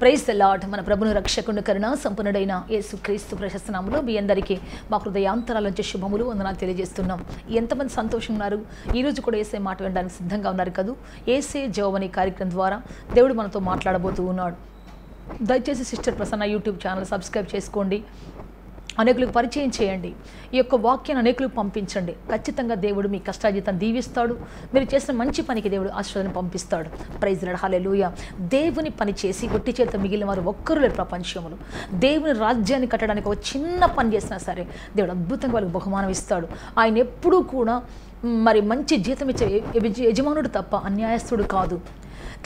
Praise the lord. మన ప్రభుని రక్షకుని కరుణ సంపన్నుడైన యేసుక్రీస్తు ప్రశస్త నామములో మీ అందరికీ మా హృదయాంతరాల నుంచి శుభములు వందనాలు తెలియజేస్తున్నాం. ఎంతమంది సంతోషం ఉన్నారు? ఈరోజు కూడా ఏసే మాట వినడానికి సిద్ధంగా ఉన్నారు కదూ. ఏసే జవాబు అనే కార్యక్రమం ద్వారా దేవుడు మనతో మాట్లాడబోతూ ఉన్నాడు. దయచేసి sister Prasanna YouTube channel subscribe చేసుకోండి, అనేకులకు పరిచయం చేయండి, ఈ యొక్క వాక్యాన్ని అనేకులకు పంపించండి. ఖచ్చితంగా దేవుడు మీ కష్టాజీతం దీవిస్తాడు. మీరు చేసిన మంచి పనికి దేవుడు ఆశీర్వాదం పంపిస్తాడు. ప్రైజ్ లార్డ్, హల్లెలూయా. దేవుని పని చేసి ఒట్టి చేత మిగిలిన వారు ఒక్కరు లేరు ప్రపంచంలో. దేవుని రాజ్యాన్ని కట్టడానికి ఒక చిన్న పని చేసినా సరే దేవుడు అద్భుతంగా వాళ్ళకి బహుమానం ఇస్తాడు. ఆయన ఎప్పుడూ కూడా మరి మంచి జీతం ఇచ్చే యజమానుడు తప్ప అన్యాయస్తుడు కాదు.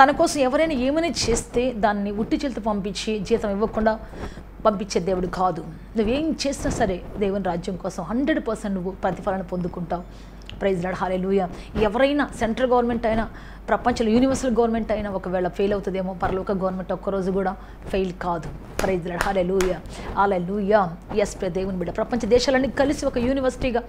తన కోసం ఎవరైనా ఏమైనా చేస్తే దాన్ని ఉట్టి చేతితో పంపించి జీతం ఇవ్వకుండా పంపించే దేవుడు కాదు. నువ్వేం చేసినా సరే దేవుని రాజ్యం కోసం 100% నువ్వు ప్రతిఫలాన్ని పొందుకుంటావు. ప్రైజ్ లార్డ్, హల్లెలూయా. ఎవరైనా సెంట్రల్ గవర్నమెంట్ అయినా ప్రపంచంలో యూనివర్సల్ గవర్నమెంట్ అయినా ఒకవేళ ఫెయిల్ అవుతుందేమో, పరలోక గవర్నమెంట్ ఒక్కరోజు కూడా ఫెయిల్ కాదు. ప్రైజ్ లార్డ్, హల్లెలూయా, హల్లెలూయా. ఎస్ దేవుని బిడ్డ, ప్రపంచ దేశాలన్నీ కలిసి ఒక యూనివర్సిటీగా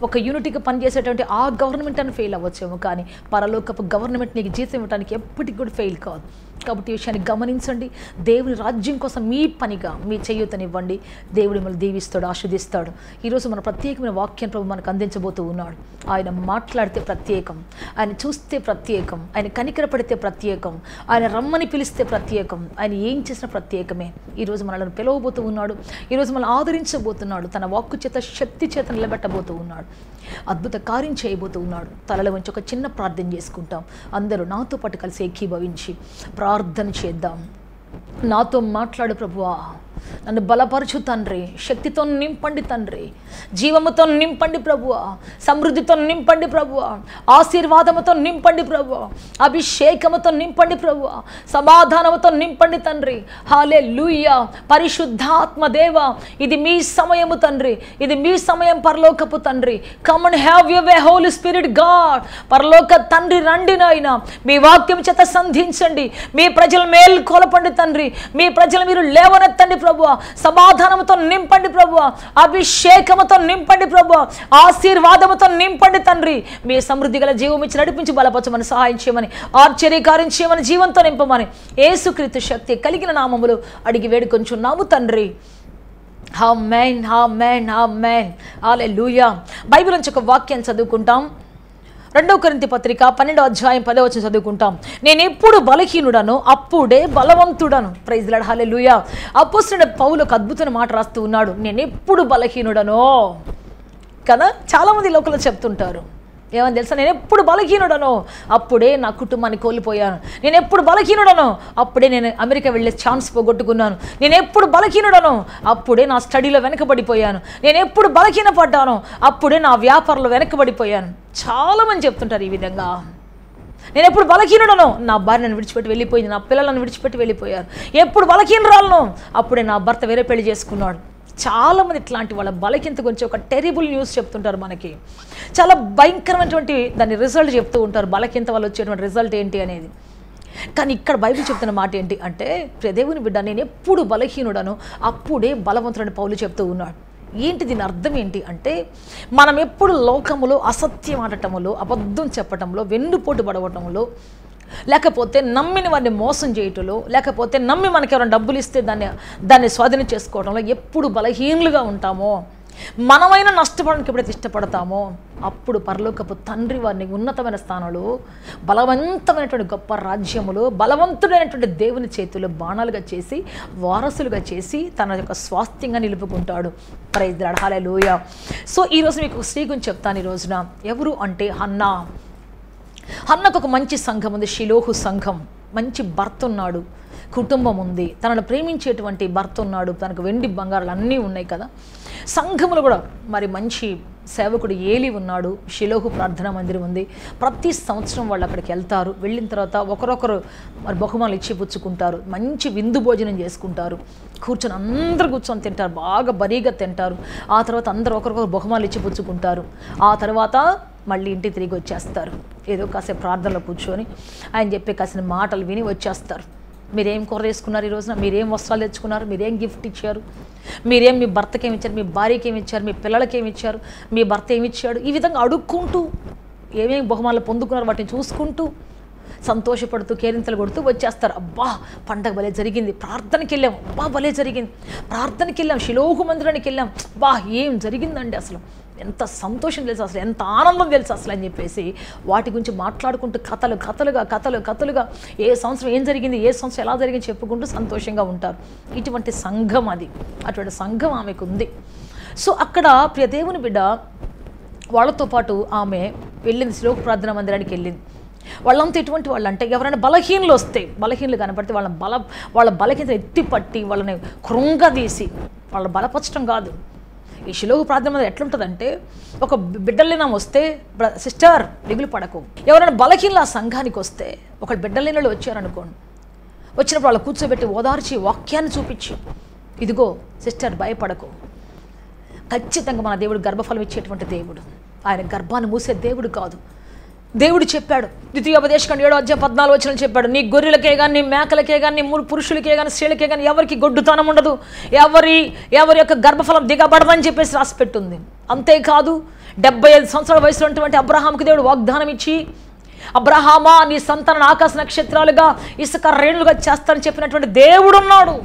ఒక యూనిటీగా పనిచేసేటువంటి ఆ గవర్నమెంట్ అని ఫెయిల్ అవ్వచ్చేమో, కానీ పరలోకపు గవర్నమెంట్ నీకు జీతం ఇవ్వడానికి ఎప్పటికి కూడా ఫెయిల్ కాదు. కాబట్టి ఈ విషయాన్ని గమనించండి. దేవుని రాజ్యం కోసం మీ పనిగా మీ చేయూతనివ్వండి. దేవుడు మిమ్మల్ని దీవిస్తాడు, ఆశీర్దిస్తాడు. ఈరోజు మన ప్రత్యేకమైన వాక్యం ప్రభు మనకు అందించబోతూ ఉన్నాడు. ఆయన మాట్లాడితే ప్రత్యేకం, ఆయన చూస్తే ప్రత్యేకం, ఆయన కనికరపడితే ప్రత్యేకం, ఆయన రమ్మని పిలిస్తే ప్రత్యేకం, ఆయన ఏం చేసిన ప్రత్యేకమే. ఈరోజు మనల్ని పిలవబోతూ ఉన్నాడు. ఈరోజు మనల్ని ఆదరించబోతున్నాడు. తన వాక్కు చేత శక్తి చేత నిలబెట్టబోతూ ఉన్నాడు. అద్భుత కార్యం చేయబోతూ ఉన్నాడు. తలలో ఉంచి ఒక చిన్న ప్రార్థన చేసుకుంటాం. అందరూ నాతో పాటు కలిసి ఏకీభవించి ప్రార్థన చేద్దాం. నాతో మాట్లాడు ప్రభువా, నన్ను బలపరచు తండ్రి, శక్తితో నింపండి తండ్రి, జీవముతో నింపండి ప్రభువా, సమృద్ధితో నింపండి ప్రభువా, ఆశీర్వాదముతో నింపండి ప్రభువా, అభిషేకముతో నింపండి ప్రభువా, సమాధానముతో నింపండి తండ్రి. హల్లెలూయా. పరిశుద్ధాత్మ దేవ, ఇది మీ సమయము తండ్రి, ఇది మీ సమయం పరలోకపు తండ్రి. Come and have your way Holy Spirit God. పరలోక తండ్రి రండి నాయన, మీ వాక్యం చేత సంధించండి, మీ ప్రజలు మేలు కొలపండి తండ్రి, మీ ప్రజలు మీరు లేవనెత్తండి ప్రభువా, సమాధానముతో నింపండి ప్రభువా, అభిషేకముతో నింపండి ప్రభువా, ఆశీర్వాదముతో నింపండి తండ్రి. మీ సమృద్ధి గల జీవం ఇచ్చి నడిపించి బలపరచమని, సహాయం చేయమని, ఆశ్చర్యకార్యం చేయమని, జీవంతో నింపమని యేసుక్రీస్తు శక్తి కలిగిన నామములు అడిగి వేడుకొంచున్నాము తండ్రి. ఆమేన్, ఆమేన్, ఆమేన్, హల్లెలూయా. బైబిల్ నుంచి ఒక వాక్యం చదువుకుంటాం. 2 కొరింథీ పత్రిక 12వ అధ్యాయం 10వ వచనం చదువుకుంటాం. నేను ఎప్పుడు బలహీనుడను అప్పుడే బలవంతుడను. ప్రైజ్ లార్డ్, హల్లెలూయా. అపోస్తలుడైన పౌలు ఒక అద్భుతమైన మాట రాస్తూ ఉన్నాడు. నేను ఎప్పుడు బలహీనుడనో కదా. చాలామంది లోకంలో చెప్తుంటారు ఏమని తెలుసా, నేను ఎప్పుడు బలహీనుడనో అప్పుడే నా కుటుంబాన్ని కోల్పోయాను, నేను ఎప్పుడు బలహీనుడనో అప్పుడే నేను అమెరికా వెళ్ళే ఛాన్స్ పోగొట్టుకున్నాను, నేను ఎప్పుడు బలహీనుడనో అప్పుడే నా స్టడీలో వెనకబడిపోయాను, నేను ఎప్పుడు బలహీనపడ్డానో అప్పుడే నా వ్యాపారంలో వెనకబడిపోయాను. చాలామంది చెప్తుంటారు ఈ విధంగా. నేను ఎప్పుడు బలహీనుడనో నా భార్య నన్ను విడిచిపెట్టి వెళ్ళిపోయింది, నా పిల్లలను విడిచిపెట్టి వెళ్ళిపోయారు. ఎప్పుడు బలహీనురాలను అప్పుడే నా భర్త వేరే పెళ్లి చేసుకున్నాడు. చాలామంది ఇట్లాంటి వాళ్ళ బలహీనత గురించి ఒక టెరిబుల్ న్యూస్ చెప్తుంటారు మనకి. చాలా భయంకరమైనటువంటి దాని రిజల్ట్ చెప్తూ ఉంటారు, బలహీనత వల్ల వచ్చేటువంటి రిజల్ట్ ఏంటి అనేది. కానీ ఇక్కడ బైబిల్ చెప్తున్న మాట ఏంటి అంటే, దేవుని బిడ్డ, నేను ఎప్పుడు బలహీనుడను అప్పుడే బలవంతుడని పౌలు చెప్తూ ఉన్నాడు. ఏంటి దీని అర్థం ఏంటి అంటే, మనం ఎప్పుడు లోకములో అసత్యం ఆడటములో, అబద్ధం చెప్పటంలో, వెన్నుపోటు పడవటంలో, లేకపోతే నమ్మిన వారిని మోసం చేయటంలో, లేకపోతే నమ్మి మనకి ఎవరైనా డబ్బులు ఇస్తే దాన్ని స్వాధీనం చేసుకోవడంలో ఎప్పుడు బలహీనులుగా ఉంటామో, మనమైనా నష్టపడడానికి ఎప్పుడైతే ఇష్టపడతామో అప్పుడు పరలోకపు తండ్రి వారిని ఉన్నతమైన స్థానంలో, బలవంతమైనటువంటి గొప్ప రాజ్యములో, బలవంతుడైనటువంటి దేవుని చేతుల్లో బాణాలుగా చేసి, వారసులుగా చేసి తన యొక్క స్వాస్థ్యంగా నిలుపుకుంటాడు. ప్రైజ్ లార్డ్, హల్లెలూయా. సో ఈరోజు మీకు స్త్రీ గురించి చెప్తాను. ఈ రోజున ఎవరు అంటే హన్నా. హన్నకు ఒక మంచి సంఘం ఉంది, షిలోహు సంఘం. మంచి భర్త ఉన్నాడు, కుటుంబం ఉంది, తనను ప్రేమించేటువంటి భర్త ఉన్నాడు, తనకు వెండి బంగారాలు అన్నీ ఉన్నాయి కదా. సంఘములు కూడా మరి మంచి సేవకుడు ఏలి ఉన్నాడు. షిలోహు ప్రార్థనా మందిరం ఉంది. ప్రతి సంవత్సరం వాళ్ళు అక్కడికి వెళ్తారు. వెళ్ళిన తర్వాత ఒకరొకరు మరి బహుమానులు ఇచ్చి పుచ్చుకుంటారు, మంచి విందు భోజనం చేసుకుంటారు, కూర్చొని అందరూ కూర్చొని తింటారు, బాగా బరీగా తింటారు. ఆ తర్వాత అందరూ ఒకరొకరు బహుమానులు ఇచ్చి పుచ్చుకుంటారు. ఆ తర్వాత మళ్ళీ ఇంటికి తిరిగి వచ్చేస్తారు. ఏదో కాసేపు ప్రార్థనలో కూర్చొని ఆయన చెప్పే కాసిన మాటలు విని వచ్చేస్తారు. మీరేం కూర చేసుకున్నారు, ఈ రోజున మీరేం వస్త్రాలు తెచ్చుకున్నారు, మీరేం గిఫ్ట్ ఇచ్చారు, మీరేం మీ భర్తకి ఏమి ఇచ్చారు, మీ భార్యకి ఏమి ఇచ్చారు, మీ పిల్లలకి ఏమి ఇచ్చారు, మీ భర్త ఏమి ఇచ్చాడు, ఈ విధంగా అడుక్కుంటూ ఏమేమి బహుమానాలు పొందుకున్నారు వాటిని చూసుకుంటూ సంతోషపడుతూ కేరింతలు కొడుతూ వచ్చేస్తారు. అబ్బా పండగ భలే జరిగింది, ప్రార్థనకి వెళ్ళాం, అబ్బా భలే జరిగింది, ప్రార్థనకి వెళ్ళాం, షిలోహు మందిరానికి వెళ్ళాం, బా ఏం జరిగిందండి, అసలు ఎంత సంతోషం తెలుసు, అసలు ఎంత ఆనందం తెలుసు అసలు అని చెప్పేసి వాటి గురించి మాట్లాడుకుంటూ కథలుగా ఏ సంవత్సరం ఏం జరిగింది, ఏ సంవత్సరం ఎలా జరిగింది చెప్పుకుంటూ సంతోషంగా ఉంటారు. ఇటువంటి సంఘం అది, అటువంటి సంఘం ఆమెకు ఉంది. సో అక్కడ ప్రియ దేవుని బిడ్డ వాళ్ళతో పాటు ఆమె వెళ్ళింది, శ్లోక ప్రార్థన మందిరానికి వెళ్ళింది. వాళ్ళంతా ఎటువంటి వాళ్ళు అంటే, ఎవరైనా బలహీనలు వస్తే, బలహీనలు కనపడితే వాళ్ళ బలహీనత ఎత్తిపట్టి వాళ్ళని కృంగదీసి వాళ్ళ బలపరచడం కాదు. ఈ శిలోహ ప్రార్థన మందిరం ఎట్లుంటుందంటే, ఒక బిడ్డలేనా వస్తే సిస్టర్ దిగులు పడకు, ఎవరైనా బలహీనలు ఆ సంఘానికి వస్తే, ఒక బిడ్డలేనలు వచ్చారనుకోండి, వచ్చినప్పుడు వాళ్ళు కూర్చోబెట్టి ఓదార్చి వాక్యాన్ని చూపించి, ఇదిగో సిస్టర్ భయపడకు, ఖచ్చితంగా మన దేవుడు గర్భఫలం ఇచ్చేటువంటి దేవుడు, ఆయన గర్భాన్ని మూసే దేవుడు కాదు. దేవుడు చెప్పాడు, ద్వితీయోపదేశకాండం 7:14 చెప్పాడు, నీ గొర్రెలకే కానీ, నీ మేకలకే కానీ, నీ పురుషులకే కానీ, స్త్రీలకే కానీ ఎవరికి గొడ్డుతనం ఉండదు, ఎవరి యొక్క గర్భఫలం దిగబడదని చెప్పేసి రాసిపెట్టుంది. అంతేకాదు 75 సంవత్సరాల వయసులో ఉన్నటువంటి అబ్రహాంకి దేవుడు వాగ్దానం ఇచ్చి, అబ్రహామా నీ సంతానం ఆకాశ నక్షత్రాలుగా ఇసుక రేణులుగా చేస్తానని చెప్పినటువంటి దేవుడు ఉన్నాడు.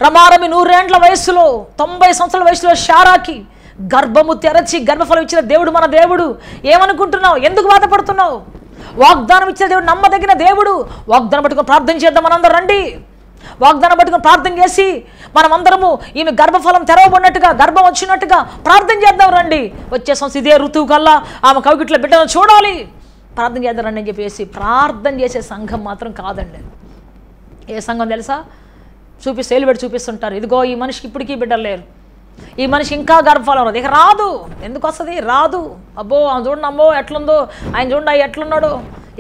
రమారమి 100 ఏండ్ల వయసులో, 90 సంవత్సరాల వయసులో శారాకి గర్భము తెరచి గర్భఫలం ఇచ్చిన దేవుడు మన దేవుడు. ఏమనుకుంటున్నావు, ఎందుకు బాధపడుతున్నావు? వాగ్దానం ఇచ్చిన దేవుడు నమ్మదగిన దేవుడు. వాగ్దానం పట్టుకొని ప్రార్థన చేద్దాం, మనందరం రండి. వాగ్దానం పట్టుకొని ప్రార్థన చేసి మనమందరము ఈమె గర్భఫలం తెరవబడినట్టుగా, గర్భం వచ్చినట్టుగా ప్రార్థన చేద్దాం రండి. వచ్చే సంవత్సరం ఇదే ఋతువు కల్లా ఆమె కవిగిట్ల బిడ్డను చూడాలి, ప్రార్థన చేద్దాం రండి అని చెప్పేసి ప్రార్థన చేసే సంఘం మాత్రం కాదండి. ఏ సంఘం తెలుసా? సేలు పెట్టి చూపిస్తుంటారు, ఇదిగో ఈ మనిషికి ఇప్పటికీ బిడ్డలు లేరు, ఈ మనిషి ఇంకా గర్భఫలం రాదు, ఇక రాదు. ఎందుకు వస్తుంది? రాదు. అబ్బో ఆమె చూడండి, అమ్మో ఎట్లుందో, ఆయన చూడండి ఎట్లున్నాడో,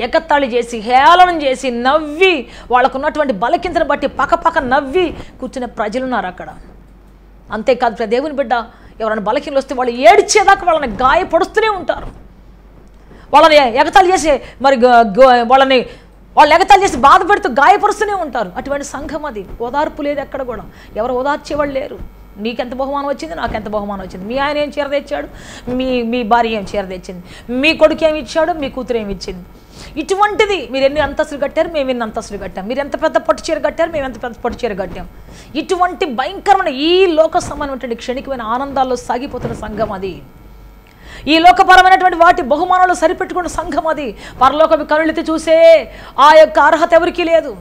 ఎకత్తాళి చేసి హేళనం చేసి నవ్వి వాళ్ళకున్నటువంటి బలకింతను బట్టి పక్క నవ్వి కూర్చునే ప్రజలు ఉన్నారు అక్కడ. అంతేకాదు దేవుని బిడ్డ ఎవరైనా బలహీనలు వస్తే వాళ్ళు ఏడ్చేదాకా వాళ్ళని గాయపడుస్తూనే ఉంటారు, వాళ్ళని ఎగతాళి చేసి మరి వాళ్ళు ఎగతాళి చేసి బాధ పెడుతూ గాయపరుస్తూనే ఉంటారు. అటువంటి సంఘం అది. ఓదార్పు లేదు ఎక్కడ కూడా, ఎవరు ఓదార్చేవాళ్ళు లేరు. నీకెంత బహుమానం వచ్చింది, నాకెంత బహుమానం వచ్చింది, మీ ఆయన ఏం చీర తెచ్చాడు, మీ భార్య ఏం చీర తెచ్చింది, మీ కొడుకు ఏమి ఇచ్చాడు, మీ కూతురు ఏమి ఇచ్చింది. ఇటువంటిది మీరు ఎన్ని అంతస్తులు కట్టారు, మేము ఎన్ని అంతస్తులు కట్టాం, మీరు ఎంత పెద్ద పట్టు చీర కట్టారు, మేము ఎంత పెద్ద పట్టు చీర కట్టాం. ఇటువంటి భయంకరమైన ఈ లోక సంబంధమైనటువంటి క్షణికమైన ఆనందాల్లో సాగిపోతున్న సంఘం అది. ఈ లోకపరమైనటువంటి వాటి బహుమానాలు సరిపెట్టుకున్న సంఘం అది. పరలోక కనులెత్తి చూసే ఆ యొక్క అర్హత ఎవరికీ లేదు,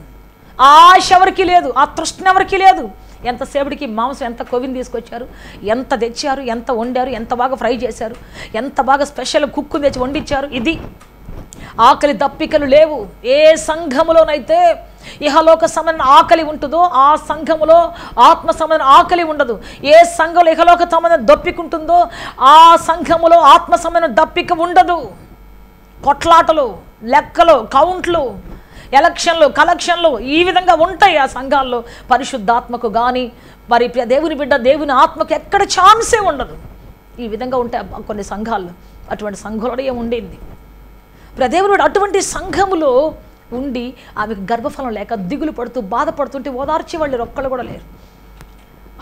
ఆ ఆశ ఎవరికీ లేదు, ఆ తృష్ణ ఎవరికీ లేదు. ఎంతసేపటికి మాంసం ఎంత కొవ్విని తీసుకొచ్చారు, ఎంత తెచ్చారు, ఎంత వండారు, ఎంత బాగా ఫ్రై చేశారు, ఎంత బాగా స్పెషల్ కుక్కు తెచ్చి వండించారు. ఇది ఆకలి దప్పికలు లేవు. ఏ సంఘములోనైతే ఇహలోక సంబంధం ఆకలి ఉంటుందో ఆ సంఘములో ఆత్మ సంబంధం ఆకలి ఉండదు. ఏ సంఘంలో ఇహలోక సంబంధం దప్పికుంటుందో ఆ సంఘములో ఆత్మ సంబంధం దప్పిక ఉండదు. కొట్లాటలు, లెక్కలు, కౌంట్లు, ఎలక్షన్లు, కలెక్షన్లు ఈ విధంగా ఉంటాయి ఆ సంఘాల్లో. పరిశుద్ధాత్మకు కానీ మరి దేవుని బిడ్డ దేవుని ఆత్మకు ఎక్కడ ఛాన్సే ఉండదు. ఈ విధంగా ఉంటాయి కొన్ని సంఘాల్లో. అటువంటి సంఘంలో ఏముండింది దేవుడు అటువంటి సంఘములో ఉండి ఆమెకు గర్భఫలం లేక దిగులు పడుతూ బాధపడుతుంటే ఓదార్చే వాళ్ళు ఒక్కళ్ళు కూడా లేరు.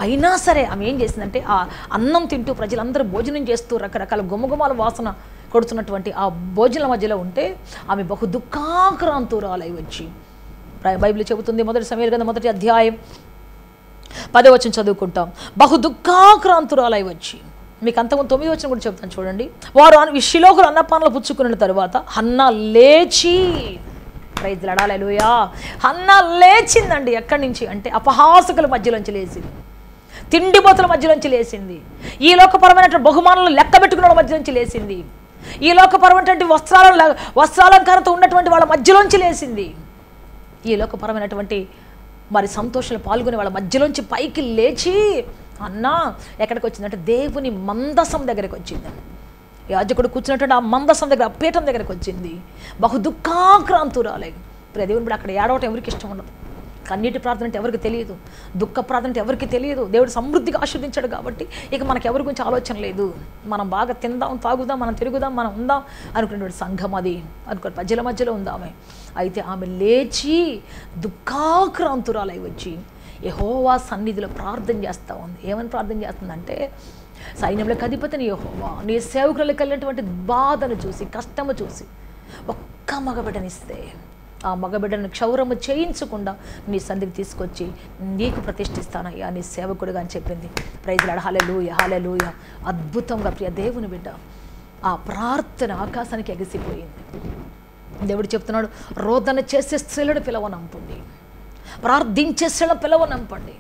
అయినా సరే ఆమె ఏం చేసిందంటే, ఆ అన్నం తింటూ ప్రజలందరూ భోజనం చేస్తూ రకరకాల గుమగుమాల వాసన కొడుతున్నటువంటి ఆ భోజనాల మధ్యలో ఉంటే ఆమె బహు దుఃఖాక్రాంతురాలై వచ్చి, బైబిల్ చెబుతుంది, 1 సమూయేలు గ్రంథం 1వ అధ్యాయం 10వ వచనం చదువుకుంటాం. బహు దుఃఖాక్రాంతురాలై వచ్చి, మీకు అంతకుముందు 9వ వచనం కూడా చెప్తాను చూడండి. వారు షిలోహులు అన్నపానాలు పుచ్చుకున్న తర్వాత హన్నా లేచి, ప్రైజ్ లడాలెలూయా, హన్నా లేచిందండి. ఎక్కడి నుంచి అంటే అపహాసకుల మధ్యలోంచి లేచింది, తిండిబోతుల మధ్యలోంచి లేచింది, ఈ లోకపరమైనటువంటి బహుమానాలు లెక్క పెట్టుకున్న మధ్యలోంచి లేచింది, ఈ లోకపరమైనటువంటి వస్త్రాలంకారంతో ఉన్నటువంటి వాళ్ళ మధ్యలోంచి లేచింది, ఈ లోకపరమైనటువంటి మరి సంతోషాలు పాల్గొనే వాళ్ళ మధ్యలోంచి పైకి లేచి అన్నా ఎక్కడికి వచ్చిందంటే దేవుని మందసం దగ్గరికి వచ్చింది. యాజకుడు కూర్చున్నటువంటి ఆ మందసం దగ్గర, ఆ పీఠం దగ్గరికి వచ్చింది. బహు దుఃఖాక్రాంతురాలే. దేవుని కూడా అక్కడ ఏడవటం ఎవరికి ఇష్టం ఉండదు. కన్నీటి ప్రార్థన అంటే ఎవరికి తెలియదు, దుఃఖ ప్రార్థన అంటే ఎవరికి తెలియదు. దేవుడు సమృద్ధిగా ఆశీర్వదించాడు కాబట్టి ఇక మనకు ఎవరి గురించి ఆలోచన లేదు. మనం బాగా తిందాం, తాగుదాం, మనం తిరుగుదాం, మనం ఉందాం అనుకునేటువంటి సంఘం అది. అనుకుని ప్రజల మధ్యలో ఉందామే. అయితే ఆమె లేచి దుఃఖాక్రాంతురాలై వచ్చి యెహోవా సన్నిధిలో ప్రార్థన చేస్తూ ఉంది. ఏమని ప్రార్థన చేస్తుందంటే, సైన్యంలోకి అధిపతిని యెహోవా, నీ సేవకులకు కలిగినటువంటి బాధను చూసి, కష్టము చూసి ఒక్క మగబిడ్డనిస్తే ఆ మగబిడ్డను క్షౌరము చేయించకుండా నీ సంధికి తీసుకొచ్చి నీకు ప్రతిష్ఠిస్తానయ్యా నీ సేవకుడుగా అని చెప్పింది. Praise lord. హల్లెలూయా, హల్లెలూయా. అద్భుతంగా ప్రియ దేవుని బిడ్డ ఆ ప్రార్థన ఆకాశానికి ఎగిసిపోయింది. దేవుడు చెప్తున్నాడు, రోదన చేసే స్త్రీలను పిలవనంపండి, ప్రార్థించే స్త్రీలను పిలవనంపండి.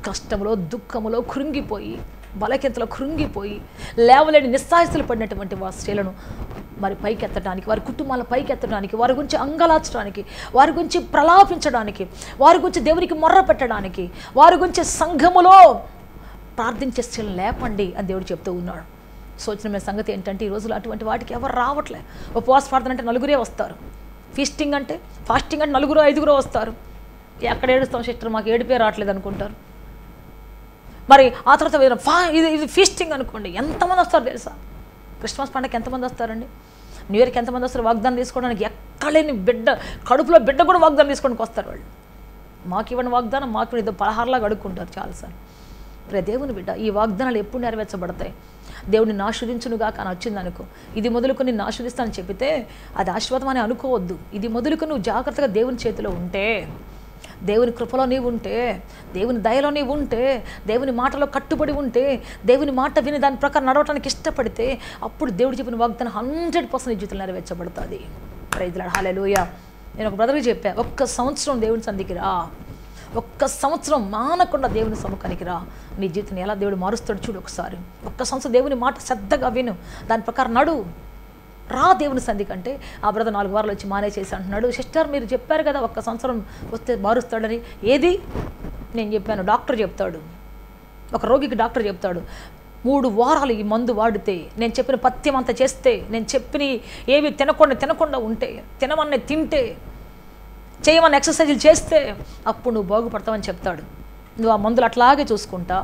కష్టములో దుఃఖములో కృంగిపోయి బలకెంతలో కృంగిపోయి లేవలేని నిస్సాయస్తులు పడినటువంటి వారి స్త్రీలను మరి పైకెత్తడానికి, వారి కుటుంబాల పైకెత్తడానికి, వారి గురించి అంగలార్చడానికి, వారి గురించి ప్రలాపించడానికి, వారి గురించి దేవునికి మొర్ర పెట్టడానికి, వారి గురించి సంఘములో ప్రార్థించే స్త్రీలను లేపండి అని దేవుడు చెప్తూ ఉన్నాడు. సోచనమైన సంగతి ఏంటంటే ఈ రోజులు అటువంటి వాటికి ఎవరు రావట్లే. ఉపవాస ప్రార్థన అంటే నలుగురే వస్తారు, ఫాస్టింగ్ అంటే నలుగురు ఐదుగురు వస్తారు. ఎక్కడ ఏడుస్తాం సిస్టర్, మాకు ఏడిపే రావట్లేదు అనుకుంటారు. మరి ఆ తర్వాత ఇది ఫీస్టింగ్ అనుకోండి, ఎంతమంది వస్తారు తెలుసా? క్రిస్మస్ పండుగకి ఎంతమంది వస్తారండి? న్యూ ఇయర్కి ఎంతమంది వస్తారు? వాగ్దానం తీసుకోవడానికి ఎక్కడలేని బిడ్డ, కడుపులో బిడ్డ కూడా వాగ్దానం తీసుకోవడానికి వస్తారు. వాళ్ళు మాకు ఇవ్వని వాగ్దానం మాకు ఏదో పలహారలాగా అడుక్కుంటారు చాలాసార్లు. రే దేవుని బిడ్డ, ఈ వాగ్దానాలు ఎప్పుడు నెరవేర్చబడతాయి? దేవుడిని ఆశీర్వదించునుగా కానీ వచ్చింది అనుకో, ఇది మొదలుకొని నిన్ను ఆశీర్దిస్తానని చెప్పితే అది ఆశీర్వాదం అని అనుకోవద్దు. ఇది మొదలుకొని నువ్వు జాగ్రత్తగా దేవుని చేతిలో ఉంటే, దేవుని కృపలో నీవు ఉంటే, దేవుని దయలో నీవు ఉంటే, దేవుని మాటలో కట్టుబడి ఉంటే, దేవుని మాట విని దాని ప్రకారం నడవటానికి ఇష్టపడితే అప్పుడు దేవుడు చెప్పిన వాగ్దానం 100% జీవితంలో నెరవేర్చబడుతుంది. Praise lord. హల్లెలూయా. నేను ఒక బ్రదర్కి చెప్పా, ఒక్క సంవత్సరం దేవుని సంధికి రా, ఒక్క సంవత్సరం మానకుండా దేవుని సముఖానికి రా, నీ జీవితాన్ని ఎలా దేవుడు మారుస్తాడు చూడు ఒకసారి. ఒక్క సంవత్సరం దేవుని మాట శ్రద్ధగా విను, దాని ప్రకారం నడు, రా దేవుని సంధి కంటే. ఆ బ్రదర్ 4 వారాలు వచ్చి మానేసేసి అంటున్నాడు, సిస్టర్ మీరు చెప్పారు కదా ఒక్క సంవత్సరం వస్తే మారుస్తాడని. ఏది? నేను చెప్పాను, డాక్టర్ చెప్తాడు, ఒక రోగికి డాక్టర్ చెప్తాడు 3 వారాలు ఈ మందు వాడితే, నేను చెప్పిన పథ్యం అంతా చేస్తే, నేను చెప్పిన ఏవి తినకుండా ఉంటే, తినమని తింటే, చేయమని ఎక్సర్సైజులు చేస్తే అప్పుడు నువ్వు బాగుపడతావని చెప్తాడు. నువ్వు ఆ మందులు అట్లాగే చూసుకుంటా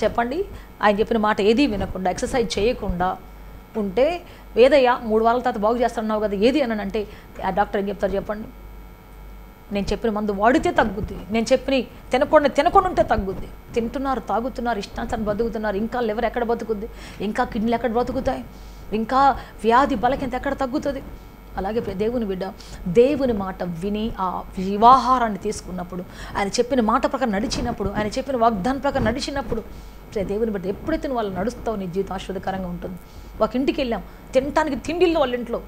చెప్పండి, ఆయన చెప్పిన మాట ఏది వినకుండా ఎక్సర్సైజ్ చేయకుండా ఉంటే, ఏదయ్యా 3 వారాల తర్వాత బాగు చేస్తున్నావు కదా ఏది అని అంటే ఆ డాక్టర్ ఏం చెప్తారు చెప్పండి? నేను చెప్పిన మందు వాడితే తగ్గుద్ది, నేను చెప్పిన తినకుండా ఉంటే తగ్గుద్ది. తింటున్నారు, తాగుతున్నారు, ఇష్టానుసారం బతుకుతున్నారు, ఇంకా లివర్ ఎక్కడ బతుకుద్ది, ఇంకా కిడ్నీలు ఎక్కడ బతుకుతాయి, ఇంకా వ్యాధి బలకింత ఎక్కడ తగ్గుతుంది? అలాగే దేవుని బిడ్డ దేవుని మాట విని ఆ వివాహారాన్ని తీసుకున్నప్పుడు, ఆయన చెప్పిన మాట ప్రకారం నడిచినప్పుడు, ఆయన చెప్పిన వాగ్దానం ప్రకారం నడిచినప్పుడు, దేవుని బిడ్డ ఎప్పుడైతే నువ్వు వాళ్ళు నడుస్తావు నీ జీవితం ఆశీర్వాదకరంగా ఉంటుంది. ఒక ఇంటికి వెళ్ళాం, తినటానికి తిండిల్లో వాళ్ళ ఇంట్లో,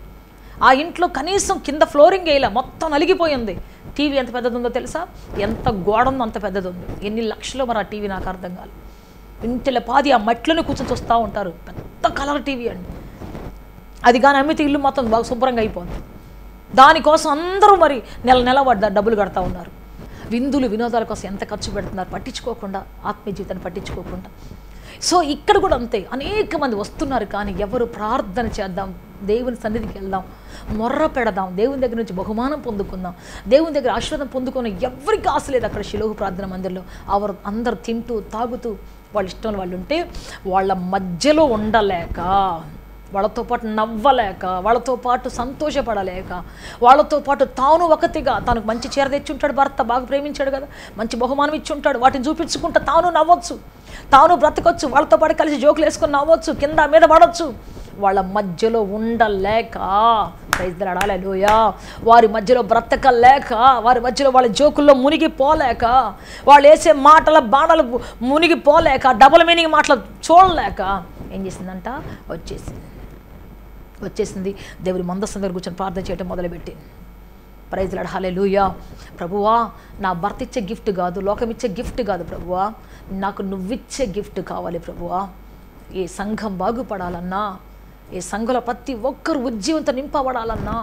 ఆ ఇంట్లో కనీసం కింద ఫ్లోరింగ్ వేయలే, మొత్తం నలిగిపోయింది. టీవీ ఎంత పెద్దది ఉందో తెలుసా? ఎంత గోడ ఉందో అంత పెద్దది ఉంది. ఎన్ని లక్షలు మరి ఆ టీవీ నాకు అర్థం కాదు. ఇంటిలో పాది ఆ మట్లను కూర్చొని చూస్తూ ఉంటారు, పెద్ద కలర్ టీవీ అండి. అది కానీ అమ్మితే ఇల్లు మొత్తం బాగా శుభ్రంగా అయిపోతుంది. దానికోసం అందరూ మరి నెల డబ్బులు కడతా ఉన్నారు. విందులు వినోదాల కోసం ఎంత ఖర్చు పెడుతున్నారు, పట్టించుకోకుండా, ఆత్మీయ జీవితాన్ని పట్టించుకోకుండా. సో ఇక్కడ కూడా అంతే, అనేక మంది వస్తున్నారు కానీ ఎవరు ప్రార్థన చేద్దాం, దేవుని సన్నిధికి వెళ్దాం, మొర్ర పెడదాం, దేవుని దగ్గర నుంచి బహుమానం పొందుకుందాం, దేవుని దగ్గర ఆశీర్వాదం పొందుకుని ఎవరికి ఆశ లేదు. అక్కడ శిలోహు ప్రార్థన మందిరంలో అందరూ తింటూ తాగుతూ వాళ్ళ ఇష్టంలో వాళ్ళు ఉంటే, వాళ్ళ మధ్యలో ఉండలేక, వాళ్ళతో పాటు నవ్వలేక, వాళ్ళతో పాటు సంతోషపడలేక, వాళ్ళతో పాటు తాను ఒకటిగా, తనకు మంచి చీర తెచ్చి ఉంటాడు, భర్త బాగా ప్రేమించాడు కదా, మంచి బహుమానం ఇచ్చి ఉంటాడు, వాటిని చూపించుకుంటా తాను నవ్వచ్చు, తాను బ్రతకొచ్చు, వాళ్ళతో పాటు కలిసి జోకులు వేసుకొని నవ్వచ్చు, కింద మీద పడవచ్చు. వాళ్ళ మధ్యలో ఉండలేక, ప్రైజ్ ది లార్డ్, హల్లెలూయా, వారి మధ్యలో బ్రతకలేక, వారి మధ్యలో వాళ్ళ జోకుల్లో మునిగిపోలేక, వాళ్ళు వేసే మాటల బాణలు మునిగిపోలేక, డబుల్ మీనింగ్ మాటలు చూడలేక ఏం చేసిందంట? వచ్చేసింది దేవుని మందసం దగ్గర కూర్చొని ప్రార్థన చేయడం మొదలుపెట్టింది. ప్రైజ్ ది లార్డ్, హల్లెలూయా. ప్రభువా, నా భర్త ఇచ్చే గిఫ్ట్ కాదు, లోకం ఇచ్చే గిఫ్ట్ కాదు ప్రభువా, నాకు నువ్విచ్చే గిఫ్ట్ కావాలి ప్రభువా. ఏ సంఘం బాగుపడాలన్నా, ఏ సంఘంలో ప్రతి ఒక్కరు ఉజ్జీవంతో నింపబడాలన్నా,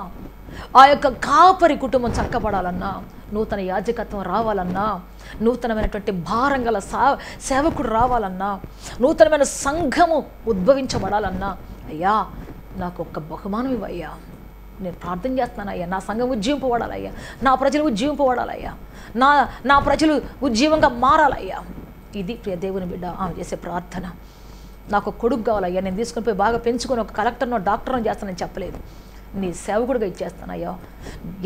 ఆ యొక్క కాపరి కుటుంబం చక్కబడాలన్నా, నూతన యాజకత్వం రావాలన్నా, నూతనమైనటువంటి భారం గల సేవకుడు రావాలన్నా, నూతనమైన సంఘము ఉద్భవించబడాలన్నా, అయ్యా నాకు ఒక్క బహుమానం ఇవ్వయ్యా, నేను ప్రార్థన చేస్తున్నానయ్యా, నా సంఘం ఉజ్జీవింపబడాలయ్యా, నా ప్రజలు ఉజ్జీవింపబడాలయ్యా, నా ప్రజలు ఉజ్జీవంగా మారాలయ్యా. ఇది ప్రియ దేవుని బిడ్డ ఆమె చేసే ప్రార్థన. నాకు కొడుకు కావాలయ్యా, నేను తీసుకొని పోయి బాగా పెంచుకొని ఒక కలెక్టర్నో డాక్టర్నో చేస్తానని చెప్పలేదు, నీ సేవకుడిగా ఇచ్చేస్తానయ్యా.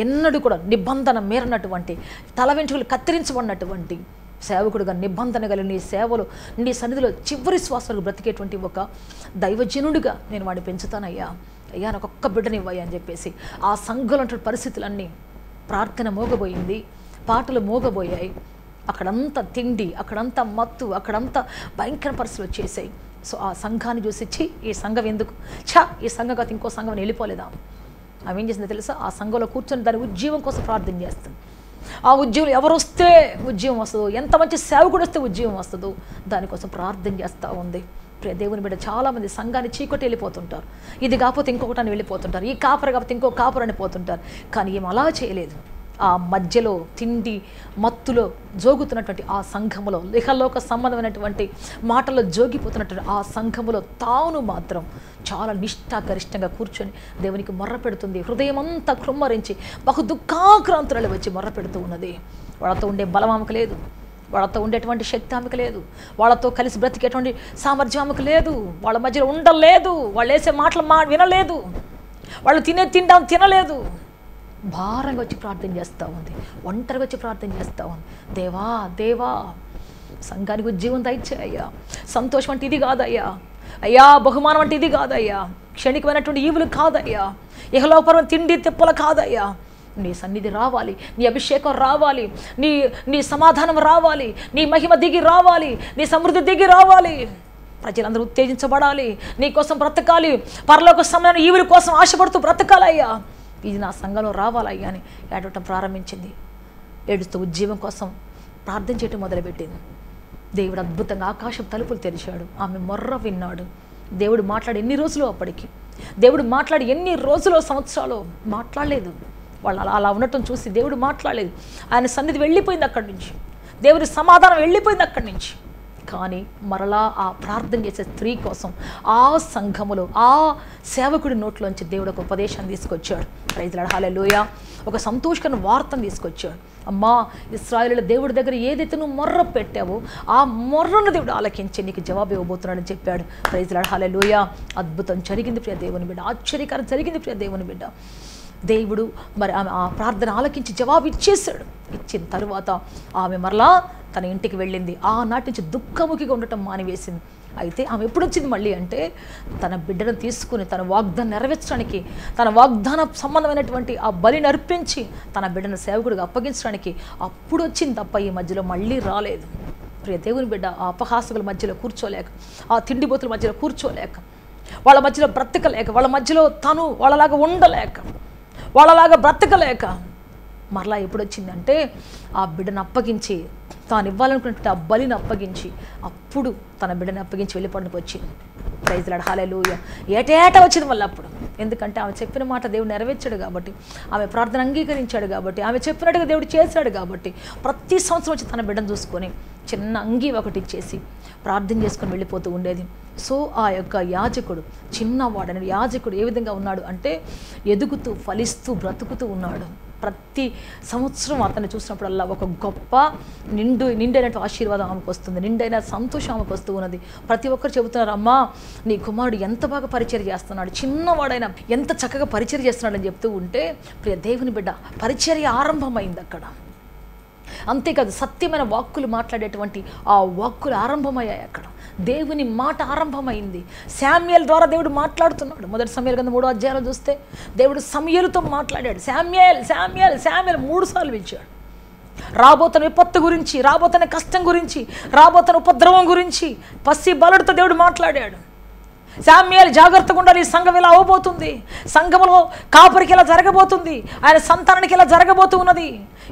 ఎన్నడూ కూడా నిబంధన మీరినటువంటి, తల వెంట్రుకలు కత్తిరించబడినటువంటి సేవకుడుగా నిబంధన కలిగి నీ సేవలు, నీ సన్నిధిలో చివరి శ్వాసలకు బ్రతికేటువంటి ఒక దైవజనుడిగా నేను వాడిని పెంచుతానయ్యా. అయ్యా నాకు ఒక్క బిడ్డనివ్వయ్యా అని చెప్పేసి ఆ సంఘంలో ఉన్న పరిస్థితులన్నీ, ప్రార్థన మోగబోయింది, పాటలు మోగబోయాయి, అక్కడంతా తిండి, అక్కడంతా మత్తు, అక్కడంతా భయంకర పరిస్థితులు వచ్చేసాయి. సో ఆ సంఘాన్ని చూసి ఈ సంఘం ఎందుకు, ఈ సంఘం కాదు ఇంకో సంఘం వెళ్ళిపోలేదా? ఆమె ఏం చేసిందో తెలుసా? ఆ సంఘంలో కూర్చొని దాని ఉద్యోగం కోసం ప్రార్థన చేస్తుంది. ఆ ఉద్యోగం ఎవరు వస్తే ఉద్యోగం వస్తుందో, ఎంత మంచి సేవకుడు వస్తే ఉద్యోగం వస్తుందో దానికోసం ప్రార్థన చేస్తూ ఉంది. ప్రియ దేవుని బిడ్డ, చాలామంది సంఘాన్ని చీకటి వెళ్ళిపోతుంటారు, ఇది కాకపోతే ఇంకొకటి వెళ్ళిపోతుంటారు, ఈ కాపర కాకపోతే ఇంకో కాపర అని పోతుంటారు. కానీ ఏం అలా చేయలేదు. ఆ మధ్యలో తిండి మత్తులో జోగుతున్నటువంటి ఆ సంఘములో, ఇహలోక సంబంధమైనటువంటి మాటల్లో జోగిపోతున్నటువంటి ఆ సంఘములో తాను మాత్రం చాలా నిష్ఠాగరిష్టంగా కూర్చొని దేవునికి మొర్ర పెడుతుంది. హృదయం అంతా కృమ్మరించి బహు దుఃఖాక్రాంతురాలు వచ్చి మొర్ర పెడుతూ ఉన్నది. వాళ్ళతో ఉండే బలం ఆమెకు లేదు, వాళ్ళతో ఉండేటువంటి శక్తి ఆమెకు లేదు, వాళ్ళతో కలిసి బ్రతికేటువంటి సామర్థ్యం ఆమెకు లేదు, వాళ్ళ మధ్యలో ఉండలేదు, వాళ్ళు వేసే మాటలు వినలేదు, వాళ్ళు తింటాం తినలేదు. భారంగా వచ్చి ప్రార్థన చేస్తూ ఉంది, ఒంటరిగా వచ్చి ప్రార్థన చేస్తూ ఉంది. దేవా దేవా, సంఘానికి ఉద్యోగం దయచేయ్యా, సంతోషం అంటే ఇది కాదయ్యా, అయ్యా బహుమానం అంటే ఇది కాదయ్యా, క్షణికమైనటువంటి ఈవులు కాదయ్యా, ఇహలోపరం తిండి తిప్పలు కాదయ్యా, నీ సన్నిధి రావాలి, నీ అభిషేకం రావాలి, నీ సమాధానం రావాలి, నీ మహిమ దిగి రావాలి, నీ సమృద్ధి దిగి రావాలి, ప్రజలందరూ ఉత్తేజించబడాలి, నీ కోసం బ్రతకాలి, పరలోక సమయంలో ఈవుల కోసం ఆశపడుతూ బ్రతకాలయ్యా, ఇది నా సంఘంలో రావాలయ్యా అని ఏడవటం ప్రారంభించింది. ఏడుస్తూ ఉద్యోగం కోసం ప్రార్థన చేయటం మొదలుపెట్టింది. దేవుడు అద్భుతంగా ఆకాశం తలుపులు తెరిచాడు, ఆమె మొర్ర విన్నాడు. దేవుడు మాట్లాడి ఎన్ని రోజులు, అప్పటికి దేవుడు మాట్లాడి ఎన్ని రోజులు, సంవత్సరాలు మాట్లాడలేదు. వాళ్ళు అలా ఉండటం చూసి దేవుడు మాట్లాడలేదు. ఆయన సన్నిధి వెళ్ళిపోయింది అక్కడి నుంచి, దేవుడి సమాధానం వెళ్ళిపోయింది అక్కడి నుంచి. కానీ మరలా ఆ ప్రార్థన చేసే స్త్రీ కోసం ఆ సంఘములో ఆ సేవకుడి నోట్లోంచి దేవుడు ఒక ఉపదేశాన్ని తీసుకొచ్చాడు. ప్రైజ్ లార్డ్, హల్లెలూయా. ఒక సంతోషకరమైన వార్తను తీసుకొచ్చాడు. అమ్మా, ఇశ్రాయేలుల దేవుడి దగ్గర ఏదైతే నువ్వు మొర్ర పెట్టావో ఆ మొర్రను దేవుడు ఆలకించి నీకు జవాబు ఇవ్వబోతున్నాడని చెప్పాడు. ప్రైజ్ లార్డ్, హల్లెలూయా. అద్భుతం జరిగింది ప్రియ దేవుని బిడ్డ, ఆశ్చర్యకరం జరిగింది ప్రియ దేవుని బిడ్డ. దేవుడు మరి ఆమె ఆ ప్రార్థన ఆలకించి జవాబు ఇచ్చేశాడు. ఇచ్చిన తరువాత ఆమె మరలా తన ఇంటికి వెళ్ళింది. ఆనాటి నుంచి దుఃఖముఖిగా ఉండటం మానివేసింది. అయితే ఆమె ఎప్పుడు వచ్చింది మళ్ళీ అంటే, తన బిడ్డను తీసుకుని తన వాగ్దానం నెరవేర్చడానికి, తన వాగ్దాన సంబంధమైనటువంటి ఆ బలిని అర్పించి తన బిడ్డను సేవకుడిగా అప్పగించడానికి అప్పుడు వచ్చింది తప్ప ఈ మధ్యలో మళ్ళీ రాలేదు. ప్రియ దేవుని బిడ్డ, ఆ అపహాసకుల మధ్యలో కూర్చోలేక, ఆ తిండిబోతుల మధ్యలో కూర్చోలేక, వాళ్ళ మధ్యలో బ్రతకలేక, వాళ్ళ మధ్యలో తను వాళ్ళలాగా ఉండలేక, వాళ్ళలాగా బ్రతకలేక మరలా ఎప్పుడు వచ్చిందంటే, ఆ బిడ్డను అప్పగించి తాను ఇవ్వాలనుకున్నట్టు ఆ బలిని అప్పగించి అప్పుడు తన బిడ్డని అప్పగించి వెళ్ళిపోవడానికి వచ్చింది. ప్రైజ్ లార్డ్, హల్లెలూయా. ఏటేటా వచ్చింది మళ్ళీ అప్పుడు. ఎందుకంటే ఆమె చెప్పిన మాట దేవుడు నెరవేర్చాడు కాబట్టి, ఆమె ప్రార్థన అంగీకరించాడు కాబట్టి, ఆమె చెప్పినట్టుగా దేవుడు చేశాడు కాబట్టి ప్రతి సంవత్సరం వచ్చి తన బిడ్డను చూసుకొని చిన్న అంగీ ఒకటి ఇచ్చేసి ప్రార్థన చేసుకొని వెళ్ళిపోతూ ఉండేది. సో ఆ యొక్క యాజకుడు, చిన్నవాడని యాజకుడు ఏ విధంగా ఉన్నాడు అంటే, ఎదుగుతూ ఫలిస్తూ బ్రతుకుతూ ఉన్నాడు. ప్రతి సంవత్సరం అతన్ని చూసినప్పుడల్లా ఒక గొప్ప నిండైనటువంటి ఆశీర్వాదం ఆమెకు వస్తుంది, నిండైన సంతోషం ఆమెకు వస్తూ ఉన్నది. ప్రతి ఒక్కరు చెబుతున్నారు, అమ్మా నీ కుమారుడు ఎంత బాగా పరిచయం చేస్తున్నాడు, చిన్నవాడైనా ఎంత చక్కగా పరిచయం చేస్తున్నాడని చెప్తూ ఉంటే, ప్రియ దేవుని బిడ్డ, పరిచర్య ఆరంభమైంది అక్కడ. అంతేకాదు, సత్యమైన వాక్కులు మాట్లాడేటువంటి ఆ వాక్కులు ఆరంభమయ్యాయి అక్కడ. దేవుని మాట ఆరంభమైంది. శామ్యూయల్ ద్వారా దేవుడు మాట్లాడుతున్నాడు. మొదటి సమూయేలు గ్రంథం 3వ అధ్యాయంలో చూస్తే దేవుడు సమూయేలుతో మాట్లాడాడు. శామ్యూయల్ శామ్యూయల్ శామ్యూయల్ 3 సార్లు పిలిచాడు. రాబోతున్న విపత్తు గురించి, రాబోతున్న కష్టం గురించి, రాబోతున్న ఉపద్రవం గురించి పసి బలుడితో దేవుడు మాట్లాడాడు. శామ్యూయల్ జాగ్రత్తగా ఉండాలి, ఈ సంఘం ఇలా అవ్వబోతుంది, సంఘంలో కాపురికి ఇలా జరగబోతుంది, ఆయన సంతానానికి ఇలా జరగబోతూ ఉన్నది,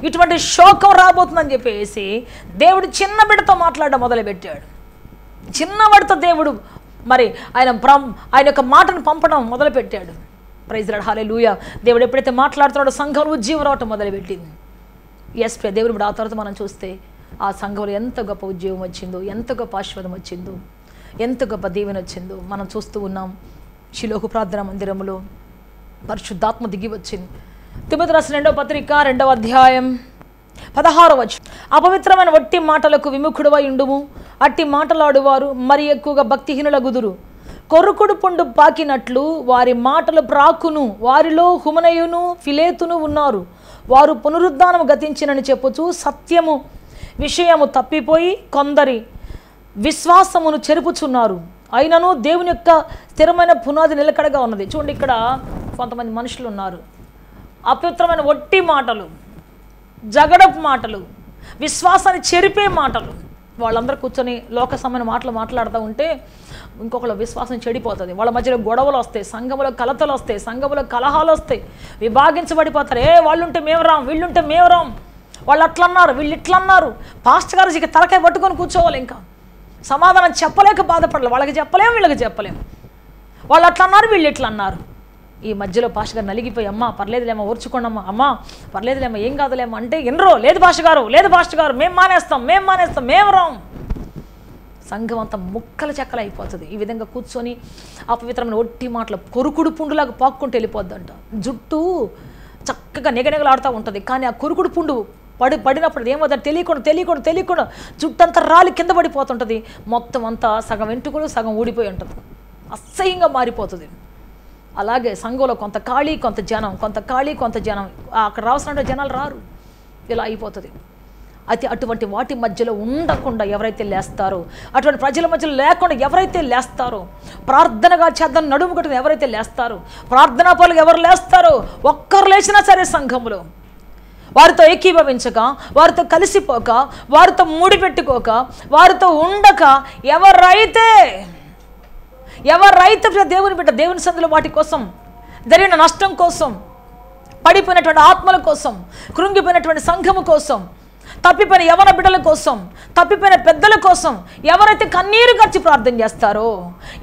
ఇటువంటి శోకం రాబోతుందని చెప్పేసి దేవుడు చిన్న బిడ్డతో మాట్లాడడం మొదలుపెట్టాడు. చిన్నవాడితో దేవుడు మరి ఆయన యొక్క మాటను పంపడం మొదలుపెట్టాడు. ప్రైజ్ లార్డ్, హల్లెలూయా. దేవుడు ఎప్పుడైతే మాట్లాడుతున్నాడో సంఘంలో ఉద్యమం రావటం మొదలుపెట్టింది. ఎస్ ప్రియ దేవుడు బిడ్డ, ఆ తర్వాత మనం చూస్తే ఆ సంఘంలో ఎంత గొప్ప ఉద్యోగం వచ్చిందో, ఎంత గొప్ప ఆశీర్వాదం వచ్చిందో, ఎంత గొప్ప దీవెన వచ్చిందో మనం చూస్తూ ఉన్నాం. షిలోహు ప్రార్థనా మందిరంలో పరిశుద్ధాత్మ దిగి వచ్చింది. తిమోతి రాసిన 2వ పత్రిక 2వ అధ్యాయం 16వ వచనం, అపవిత్రమైన వట్టి మాటలకు విముఖుడవై ఉండుము, అట్టి మాటలాడువారు మరి ఎక్కువగా భక్తిహీనుల గుదురు. కొరుకుడు పండు పాకినట్లు వారి మాటలు ప్రాకును, వారిలో హుమనయును ఫిలేతును ఉన్నారు. వారు పునరుద్ధానము గతించినని చెప్పుచు సత్యము విషయము తప్పిపోయి కొందరి విశ్వాసమును చెరుపుచున్నారు. అయినను దేవుని యొక్క స్థిరమైన పునాది నిలకడగా ఉన్నది. చూడండి, ఇక్కడ కొంతమంది మనుషులు ఉన్నారు, అపవిత్రమైన ఒట్టి మాటలు, జగడపు మాటలు, విశ్వాసాన్ని చెరిపే మాటలు. వాళ్ళందరూ కూర్చొని లోక సంబంధమైన మాటలు మాట్లాడుతూ ఉంటే ఇంకొకళ్ళ విశ్వాసం చెడిపోతుంది. వాళ్ళ మధ్యలో గొడవలు వస్తాయి, సంఘములో కలతలు వస్తాయి, సంఘములో కలహాలు వస్తాయి, విభాగించబడిపోతారు. వాళ్ళుంటే మేము రాం, వీళ్ళుంటే మేము రాం, వాళ్ళు అట్లన్నారు, వీళ్ళు ఇట్లన్నారు. పాస్టర్ గారు ఇక తలకాయ పట్టుకొని కూర్చోవాలి, ఇంకా సమాధానం చెప్పలేక బాధపడాలి. వాళ్ళకి చెప్పలేము, వీళ్ళకి చెప్పలేము. వాళ్ళు అట్లా అన్నారు, వీళ్ళు ఇట్లా అన్నారు. ఈ మధ్యలో పాస్టర్ గారు నలిగిపోయి, అమ్మ పర్లేదులేమో ఓర్చుకోండమ్మా, అమ్మ పర్లేదులేమో, ఏం కాదులేమో అంటే ఎన్నరో, లేదు పాస్టర్ గారు, లేదు పాస్టర్ గారు, మేము మానేస్తాం, మేము రాం. సంఘం అంతా ముక్కల చెక్కలు అయిపోతుంది. ఈ విధంగా కూర్చొని అపవిత్రమైన ఒట్టి మాటలు కొరుకుడు పుండులాగా పాక్కుంటూ వెళ్ళిపోద్దంట. జుట్టు చక్కగా నిగనిగలాడుతూ ఉంటుంది, కానీ ఆ కొరుకుడు పుండు పడినప్పుడు ఏమవుతుంది తెలియకుండా జుట్టు అంతా రాలి కింద పడిపోతుంటుంది. మొత్తం అంతా సగం వెంట్రుకలు సగం ఊడిపోయి ఉంటుంది, అసహ్యంగా మారిపోతుంది. అలాగే సంఘంలో కొంత ఖాళీ కొంత జనం, అక్కడ రావాల్సిన జనాలు రారు, ఇలా అయిపోతుంది. అటువంటి వాటి మధ్యలో ఉండకుండా ఎవరైతే లేస్తారో, అటువంటి ప్రజల మధ్యలో లేకుండా ఎవరైతే లేస్తారో, ప్రార్థనగా చేద్దాం నడుము కట్టుకుని ఎవరైతే లేస్తారో, ప్రార్థనా పనులు ఎవరు లేస్తారో, ఒక్కరు లేచినా సరే సంఘంలో వారితో ఏకీభవించక, వారితో కలిసిపోక, వారితో ముడిపెట్టుకోక, వారితో ఉండక ఎవరైతే దేవుని బిడ్డ దేవుని సందులో వాటి కోసం, జరిగిన నష్టం కోసం, పడిపోయినటువంటి ఆత్మల కోసం, కృంగిపోయినటువంటి సంఘము కోసం, తప్పిపోయిన యవన బిడ్డల కోసం, తప్పిపోయిన పెద్దల కోసం ఎవరైతే కన్నీరు గార్చి ప్రార్థన చేస్తారో,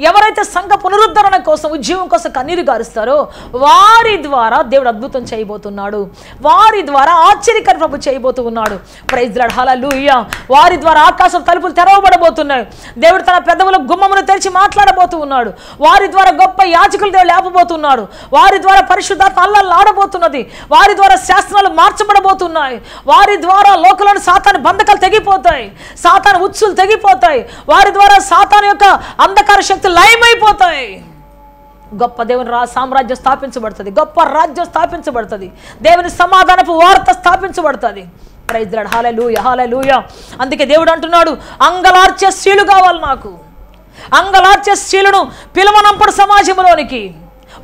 ఎవరైతే సంఘ పునరుద్ధరణ కోసం, ఉద్యోగం కోసం కన్నీరు గారుస్తారో, వారి ద్వారా దేవుడు అద్భుతం చేయబోతున్నాడు. వారి ద్వారా ఆశ్చర్యకర ప్రభు చేయబోతూ ఉన్నాడు. ప్రైజ్ లార్డ్, హల్లెలూయా. వారి ద్వారా ఆకాశం తలుపులు తెరవబడబోతున్నాయి. దేవుడు తన పెదవుల గుమ్మమును తెరిచి మాట్లాడబోతూ ఉన్నాడు. వారి ద్వారా గొప్ప యాజకులు దేవుడు లేపబోతున్నాడు. వారి ద్వారా పరిశుద్ధాత్మ అల్లలాడబోతున్నది. వారి ద్వారా శాస్త్రాలు మార్చబడబోతున్నాయి. వారి ద్వారా లోకంలోని సాతాను బంధకాలు తెగిపోతాయి, సాతాను ఉచ్చులు తెగిపోతాయి. వారి ద్వారా సాతాను యొక్క అంధకార శక్తులు లయమైపోతాయి. గొప్ప దేవుని సామ్రాజ్యం స్థాపించబడుతుంది, గొప్ప రాజ్యం స్థాపించబడుతుంది, దేవుని సమాధానపు వార్త స్థాపించబడుతుంది. ప్రైజ్ లార్డ్, హల్లెలూయా, హల్లెలూయా. అందుకే దేవుడు అంటున్నాడు, అంగలార్చే స్త్రీలు కావాలి నాకు, అంగలార్చే స్త్రీలను పిలవనంపడు సమాజంలోనికి.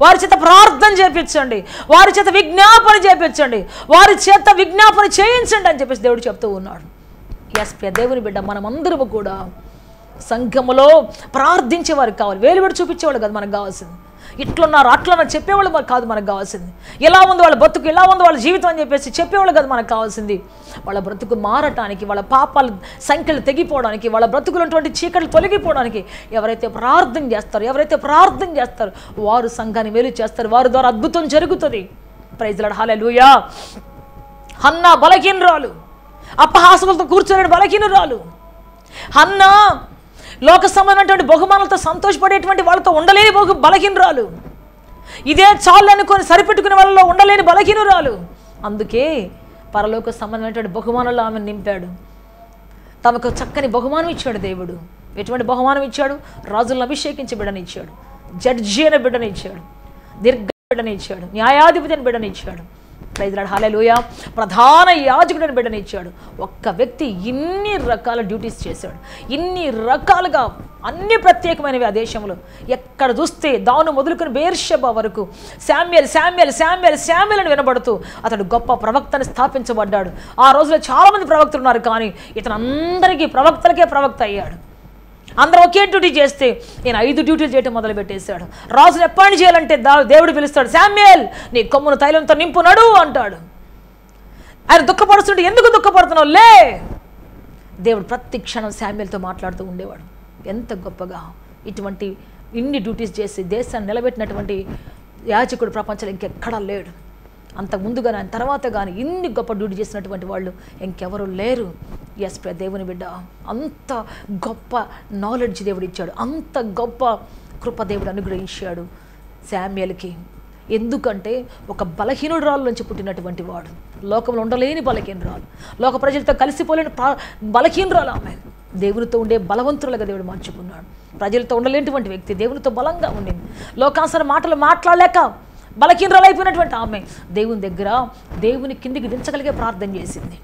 వారి చేత ప్రార్థన చేయించండి, వారి చేత విజ్ఞాపన చేయించండి, వారి చేత విజ్ఞాపన చేయించండి అని చెప్పేసి దేవుడు చెప్తూ ఉన్నాడు. ఎస్ ప్రియ దేవుని బిడ్డ, మనమందరము కూడా సంఘములో ప్రార్థించేవారు కావాలి. వేలుబడి చూపించేవాళ్ళు కాదు మనకు కావాల్సింది. ఇట్లున్నారు అట్లున్నారు చెప్పేవాళ్ళు కాదు మనకు కావాల్సింది. ఎలా ఉంది వాళ్ళ బతుకు, ఎలా ఉంది వాళ్ళ జీవితం అని చెప్పేసి చెప్పేవాళ్ళు కాదు మనకు కావాల్సింది. వాళ్ళ బ్రతుకు మారటానికి, వాళ్ళ పాపాల సంఖ్యలు తెగిపోవడానికి, వాళ్ళ బ్రతుకులున్నటువంటి చీకట్లు తొలగిపోవడానికి ఎవరైతే ప్రార్థన చేస్తారో వారు సంఘాన్ని మేలు చేస్తారు. వారి ద్వారా అద్భుతం జరుగుతుంది. ప్రైజ్ లార్డ్, హల్లెలూయా. హన్నా బలహీనురాలు, అపహాసకులతో కూర్చొని బలహీనురాలు. హన్నా లోక సంబంధమైనటువంటి బహుమానాలతో సంతోషపడేటువంటి వాళ్ళతో ఉండలేని బలహీనురాలు. ఇదే చాలు అనుకొని సరిపెట్టుకునే వాళ్ళలో ఉండలేని బలహీనురాలు. అందుకే పరలోక సంబంధమైనటువంటి బహుమానాలు ఆమెను నింపాడు. తమకు చక్కని బహుమానం ఇచ్చాడు దేవుడు. ఎటువంటి బహుమానం ఇచ్చాడు? రాజులను అభిషేకించి బిడ్డనిచ్చాడు, జడ్జి అనే బిడ్డనిచ్చాడు, దీర్ఘ బిడ్డనిచ్చాడు, న్యాయాధిపతి అని బిడ్డనిచ్చాడు. ప్రైజ్ లార్డ్, హల్లెలూయా. ప్రధాన యాజకుడిని బిడ్డనిచ్చాడు. ఒక్క వ్యక్తి ఇన్ని రకాల డ్యూటీస్ చేశాడు, ఇన్ని రకాలుగా అన్ని ప్రత్యేకమైనవి. ఆ దేశంలో ఎక్కడ చూస్తే దాను మొదలుకొని బేర్షెబా వరకు శామ్యూయల్ శామ్యూయల్ శామ్యూయల్ శామ్యూయల్ అని వినబడుతూ అతడు గొప్ప ప్రవక్తని స్థాపించబడ్డాడు. ఆ రోజులో చాలామంది ప్రవక్తలు ఉన్నారు, కానీ ఇతను అందరికీ ప్రవక్తలకే ప్రవక్త అయ్యాడు. అందరూ ఒకే డ్యూటీ చేస్తే నేను 5 డ్యూటీలు చేయటం మొదలుపెట్టేశాడు. రాజును ఎప్పటి చేయాలంటే దేవుడు పిలుస్తాడు, శామ్యూయల్ నీ కొమ్మును తైలంతో నింపు నడు అంటాడు. ఆయన దుఃఖపడుతుంటే ఎందుకు దుఃఖపడుతున్నావు లే. దేవుడు ప్రతి క్షణం శామ్యూయల్తో మాట్లాడుతూ ఉండేవాడు. ఎంత గొప్పగా ఇటువంటి ఇన్ని డ్యూటీస్ చేసి దేశాన్ని నిలబెట్టినటువంటి యాజకుడు ప్రపంచంలో ఇంకెక్కడా లేడు. అంత ముందుగా ఆయన తర్వాత కానీ ఇన్ని గొప్ప డ్యూటీ చేసినటువంటి వాళ్ళు ఇంకెవరు లేరు. ఎస్ ప్రియ దేవుని బిడ్డ, అంత గొప్ప నాలెడ్జ్ దేవుడు ఇచ్చాడు, అంత గొప్ప కృప దేవుడు అనుగ్రహించాడు శామ్యూయల్కి. ఎందుకంటే ఒక బలహీనురాలు నుంచి పుట్టినటువంటి వాడు, లోకంలో ఉండలేని బలహీనురాలు, లోక ప్రజలతో కలిసిపోలేని బలహీనురాలు ఆమె. దేవునితో ఉండే బలవంతులుగా దేవుడు మార్చుకున్నాడు. ప్రజలతో ఉండలేనటువంటి వ్యక్తి దేవునితో బలంగా ఉండింది. లోకానుసార మాటలు మాట్లాడలేక బలహీనరాలైపోయినటువంటి ఆమె దేవుని దగ్గర దేవుని కిందికి దించగలిగే ప్రార్థన చేసింది.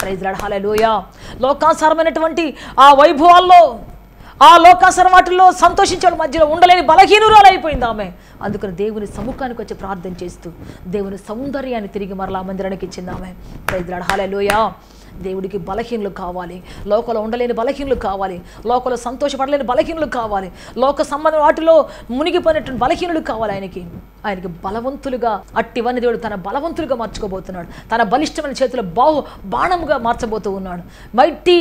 ప్రైజ్ లార్డ్, హల్లెలూయా. లోకానుసారమైనటువంటి ఆ వైభవాల్లో, ఆ లోకాసర వాటిల్లో సంతోషించే వాళ్ళ మధ్యలో ఉండలేని బలహీనురాలు అయిపోయింది ఆమె. అందుకని దేవుని సముఖానికి వచ్చి ప్రార్థన చేస్తూ దేవుని సౌందర్యాన్ని తిరిగి మరలా మందిరానికి ఇచ్చింది ఆమె. Praise the lord. హల్లెలూయా. దేవుడికి బలహీనులు కావాలి, లోకంలో ఉండలేని బలహీనులు కావాలి, లోకంలో సంతోషపడలేని బలహీనులు కావాలి, లోక సంబంధం వాటిలో మునిగిపోయినటువంటి బలహీనులు కావాలి. ఆయనకి బలవంతులుగా అట్టివన్నీ దేవుడు తన బలవంతులుగా మార్చుకోబోతున్నాడు. తన బలిష్టమైన చేతిలో బాణముగా మార్చబోతూ ఉన్నాడు. మైటీ